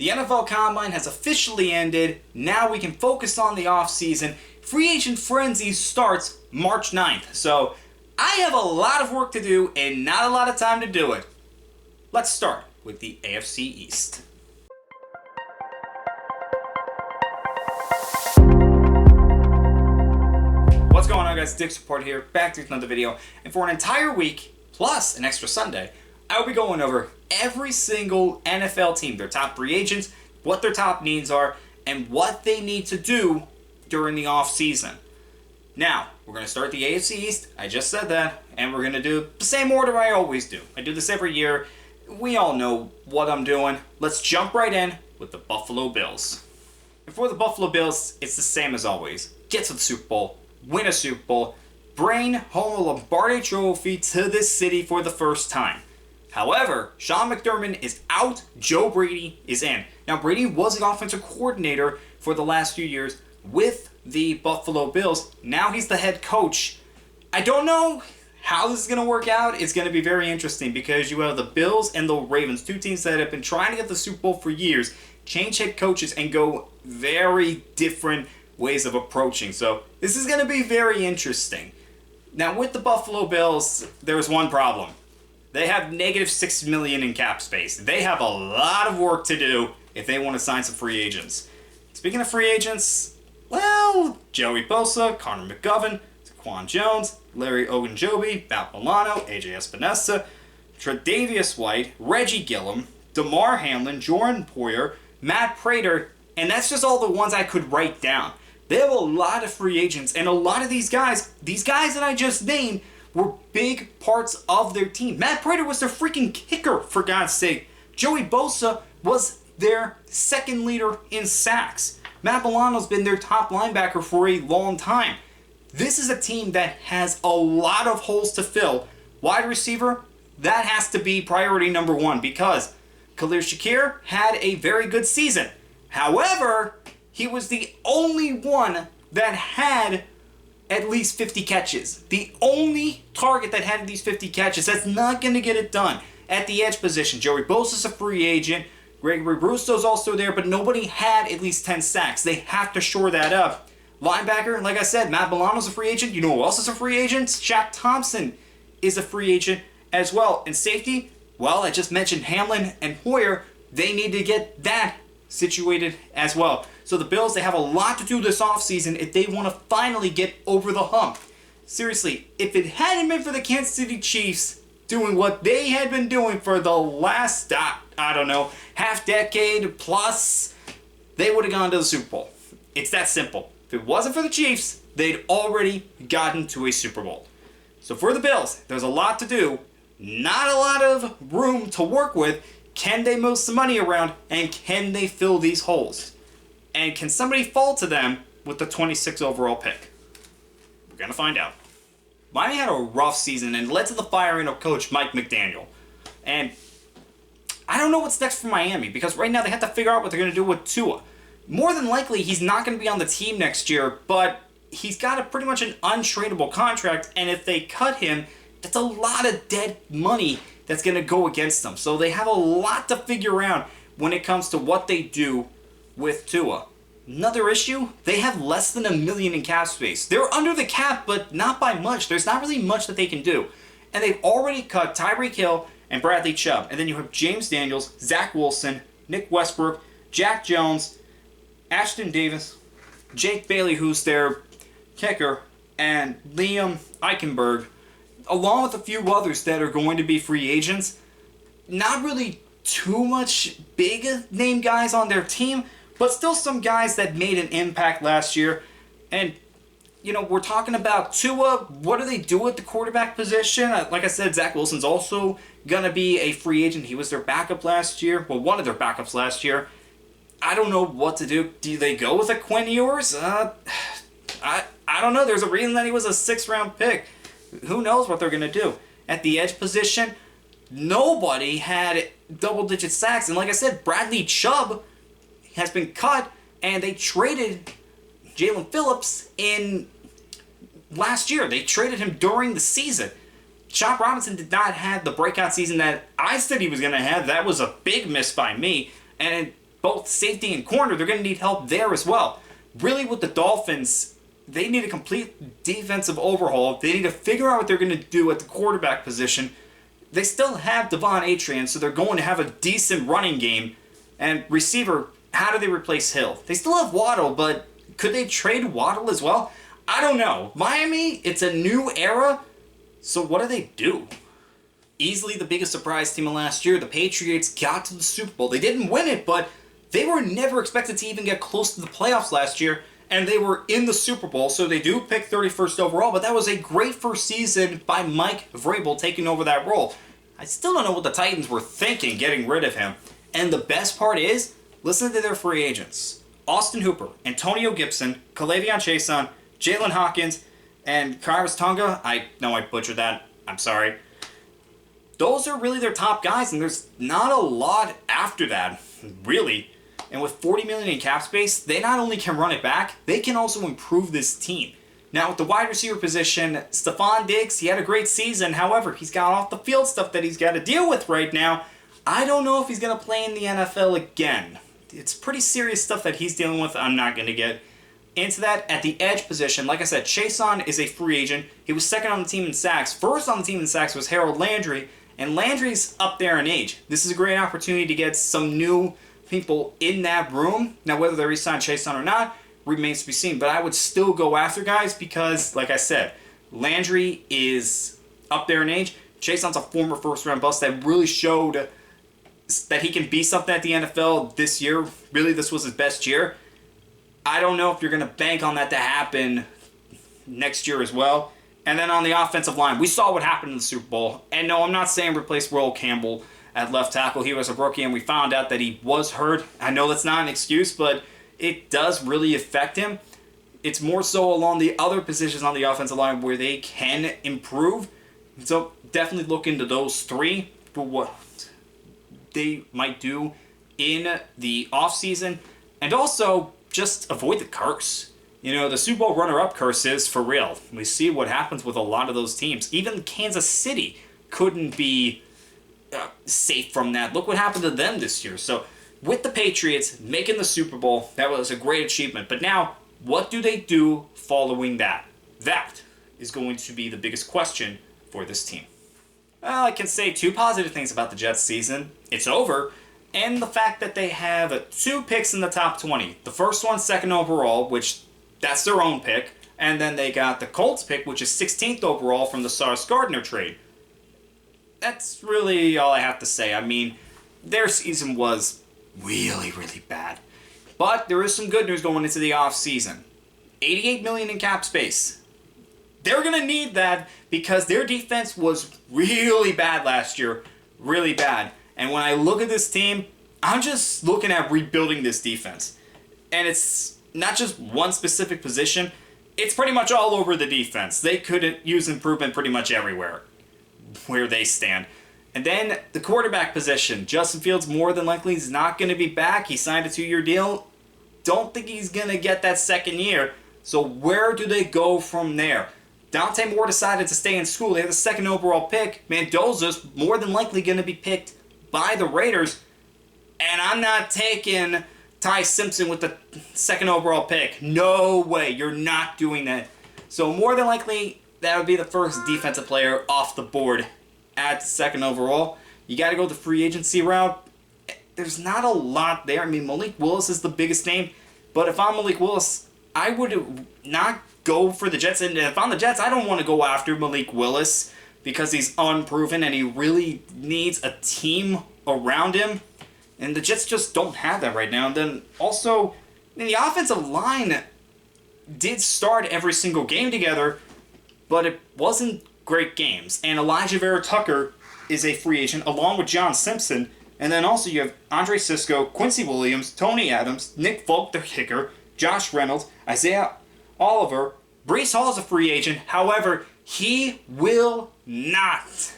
The NFL Combine has officially ended. Now we can focus on the offseason. Free agent frenzy starts March 9th. So I have a lot of work to do and not a lot of time to do it. Let's start with the AFC East. What's going on, guys? Dick's Report here, back to another video. And for an entire week, plus an extra Sunday, I will be going over every single NFL team, their top free agents, what their top needs are, and what they need to do during the offseason. Now, we're going to start the AFC East. I just said that, and we're going to do the same order I always do. I do this every year. We all know what I'm doing. Let's jump right in with the Buffalo Bills. And for the Buffalo Bills, it's the same as always. Get to the Super Bowl, win a Super Bowl, bring home a Lombardi trophy to this city for the first time. However, Sean McDermott is out, Joe Brady is in. Now, Brady was the offensive coordinator for the last few years with the Buffalo Bills. Now he's the head coach. I don't know how this is going to work out. It's going to be very interesting because you have the Bills and the Ravens, two teams that have been trying to get the Super Bowl for years, change head coaches and go very different ways of approaching. So this is going to be very interesting. Now, with the Buffalo Bills, there's one problem. They have negative $6 million in cap space. They have a lot of work to do if they want to sign some free agents. Speaking of free agents, well, Joey Bosa, Connor McGovern, Taquan Jones, Larry Ogunjobi, Matt Milano, AJ Espinosa, Tre'Davious White, Reggie Gillum, DeMar Hamlin, Jordan Poyer, Matt Prater, and that's just all the ones I could write down. They have a lot of free agents, and a lot of these guys that I just named, were big parts of their team. Matt Prater was their freaking kicker, for God's sake. Joey Bosa was their second leader in sacks. Matt Milano's been their top linebacker for a long time. This is a team that has a lot of holes to fill. Wide receiver, that has to be priority number one because Khalil Shakir had a very good season. However, he was the only one that had at least 50 catches. The only target that had these 50 catches. That's not going to get it done. At the edge position, Joey Bosa's a free agent. Gregory Brusso's also there, but nobody had at least 10 sacks. They have to shore that up. Linebacker, like I said, Matt Milano's a free agent. You know who else is a free agent? Shaq Thompson is a free agent as well. And safety, well, I just mentioned Hamlin and Poyer. They need to get that situated as well. So the Bills, they have a lot to do this offseason if they want to finally get over the hump. Seriously, if it hadn't been for the Kansas City Chiefs doing what they had been doing for the last, half decade plus, they would have gone to the Super Bowl. It's that simple. If it wasn't for the Chiefs, they'd already gotten to a Super Bowl. So for the Bills, there's a lot to do, not a lot of room to work with. Can they move some money around, and can they fill these holes? And can somebody fall to them with the 26th overall pick? We're going to find out. Miami had a rough season and led to the firing of coach Mike McDaniel. And I don't know what's next for Miami because right now they have to figure out what they're going to do with Tua. More than likely, he's not going to be on the team next year, but he's got pretty much an untradeable contract, and if they cut him, that's a lot of dead money that's going to go against them. So they have a lot to figure out when it comes to what they do with Tua. Another issue, they have less than $1 million in cap space. They're under the cap, but not by much. There's not really much that they can do. And they've already cut Tyreek Hill and Bradley Chubb. And then you have James Daniels, Zach Wilson, Nick Westbrook, Jack Jones, Ashton Davis, Jake Bailey, who's their kicker, and Liam Eichenberg, along with a few others that are going to be free agents. Not really too much big name guys on their team, but still some guys that made an impact last year. And, we're talking about Tua. What do they do at the quarterback position? Like I said, Zach Wilson's also going to be a free agent. He was their backup last year. Well, one of their backups last year. I don't know what to do. Do they go with a Quinn Ewers? I don't know. There's a reason that he was a 6th-round pick. Who knows what they're going to do? At the edge position, nobody had double-digit sacks. And like I said, Bradley Chubb has been cut, and they traded Jalen Phillips in last year. They traded him during the season. Chop Robinson did not have the breakout season that I said he was going to have. That was a big miss by me. And both safety and corner. They're going to need help there as well. Really, with the Dolphins, they need a complete defensive overhaul. They need to figure out what they're going to do at the quarterback position. They still have Devon Achane, so they're going to have a decent running game. And receiver, how do they replace Hill? They still have Waddle, but could they trade Waddle as well? I don't know. Miami, it's a new era, so what do they do? Easily the biggest surprise team of last year, the Patriots got to the Super Bowl. They didn't win it, but they were never expected to even get close to the playoffs last year, and they were in the Super Bowl, so they do pick 31st overall, but that was a great first season by Mike Vrabel taking over that role. I still don't know what the Titans were thinking getting rid of him. And the best part is, listen to their free agents. Austin Hooper, Antonio Gibson, K'Lavon Chaisson, Jalen Hawkins, and Kairos Tonga. I know I butchered that. I'm sorry. Those are really their top guys, and there's not a lot after that, really. And with $40 million in cap space, they not only can run it back, they can also improve this team. Now, with the wide receiver position, Stephon Diggs, he had a great season. However, he's got off the field stuff that he's got to deal with right now. I don't know if he's going to play in the NFL again. It's pretty serious stuff that he's dealing with. I'm not going to get into that. At the edge position, like I said, Chaisson is a free agent. He was second on the team in sacks. First on the team in sacks was Harold Landry, and Landry's up there in age. This is a great opportunity to get some new people in that room. Now, whether they re-sign Chaisson or not remains to be seen, but I would still go after guys because, like I said, Landry is up there in age. Chaisson's a former first-round bust that really showed that he can be something at the NFL this year. Really, this was his best year. I don't know if you're going to bank on that to happen next year as well. And then on the offensive line, we saw what happened in the Super Bowl. And no, I'm not saying replace Roll Campbell at left tackle. He was a rookie, and we found out that he was hurt. I know that's not an excuse, but it does really affect him. It's more so along the other positions on the offensive line where they can improve. So definitely look into those three for what they might do in the offseason. And also, just avoid the curse. You know, the Super Bowl runner-up curse is for real. We see what happens with a lot of those teams. Even Kansas City couldn't be safe from that. Look what happened to them this year. So, with the Patriots making the Super Bowl, that was a great achievement. But now, what do they do following that? That is going to be the biggest question for this team. Well, I can say two positive things about the Jets season. It's over, and the fact that they have 2 picks in the top 20. The first one, second overall, which that's their own pick. And then they got the Colts pick, which is 16th overall from the Sauce Gardner trade. That's really all I have to say. I mean, their season was really, really bad. But there is some good news going into the offseason. $88 million in cap space. They're going to need that because their defense was really bad last year. Really bad. And when I look at this team, I'm just looking at rebuilding this defense. And it's not just one specific position. It's pretty much all over the defense. They could use improvement pretty much everywhere where they stand. And then the quarterback position. Justin Fields more than likely is not going to be back. He signed a 2-year deal. Don't think he's going to get that second year. So where do they go from there? Dante Moore decided to stay in school. They have the second overall pick. Mendoza's more than likely going to be picked by the Raiders. And I'm not taking Ty Simpson with the second overall pick. No way. You're not doing that. So more than likely, that would be the first defensive player off the board at second overall. You got to go the free agency route. There's not a lot there. I mean, Malik Willis is the biggest name. But if I'm Malik Willis, I would not go for the Jets. And if I'm the Jets, I don't want to go after Malik Willis because he's unproven and he really needs a team around him. And the Jets just don't have that right now. And then also, the offensive line did start every single game together, but it wasn't great games. And Elijah Vera Tucker is a free agent along with John Simpson. And then also you have Andre Sisco, Quincy Williams, Tony Adams, Nick Folk, the kicker, Josh Reynolds, Isaiah Oliver. Breece Hall is a free agent. However, he will not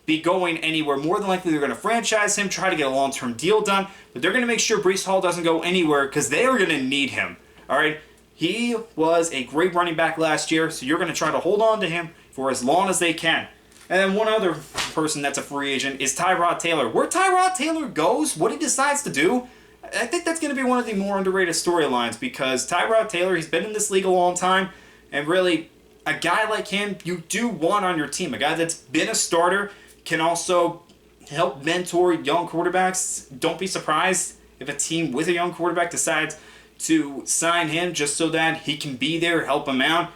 be going anywhere. More than likely, they're going to franchise him, try to get a long-term deal done, but they're going to make sure Breece Hall doesn't go anywhere because they are going to need him. All right? He was a great running back last year, so you're going to try to hold on to him for as long as they can. And then one other person that's a free agent is Tyrod Taylor. Where Tyrod Taylor goes, what he decides to do, I think that's going to be one of the more underrated storylines because Tyrod Taylor, he's been in this league a long time, and really, a guy like him, you do want on your team. A guy that's been a starter can also help mentor young quarterbacks. Don't be surprised if a team with a young quarterback decides to sign him just so that he can be there, help him out.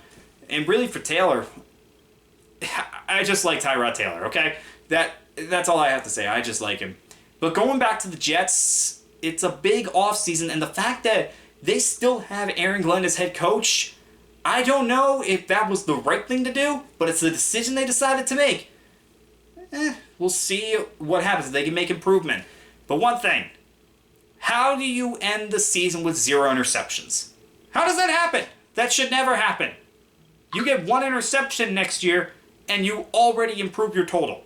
And really for Taylor, I just like Tyrod Taylor, okay? That's all I have to say. I just like him. But going back to the Jets, it's a big offseason, and the fact that they still have Aaron Glenn as head coach, I don't know if that was the right thing to do, but it's the decision they decided to make. We'll see what happens. They can make improvement. But one thing, how do you end the season with 0 interceptions? How does that happen? That should never happen. You get 1 interception next year, and you already improve your total.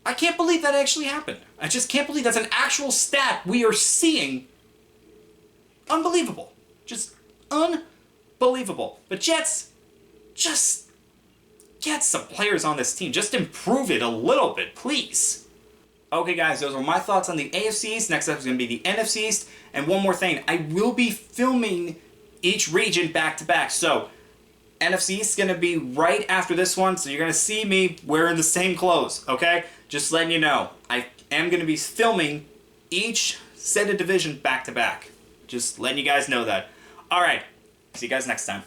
I can't believe that actually happened. I just can't believe that's an actual stat we are seeing. Unbelievable. Just unbelievable. But Jets, just get some players on this team. Just improve it a little bit, please. Okay, guys, those were my thoughts on the AFC East. Next up is going to be the NFC East. And one more thing, I will be filming each region back-to-back. So, NFC East is going to be right after this one, so you're going to see me wearing the same clothes, okay? Just letting you know. I am going to be filming each set of division back-to-back. Just letting you guys know that. Alright, see you guys next time.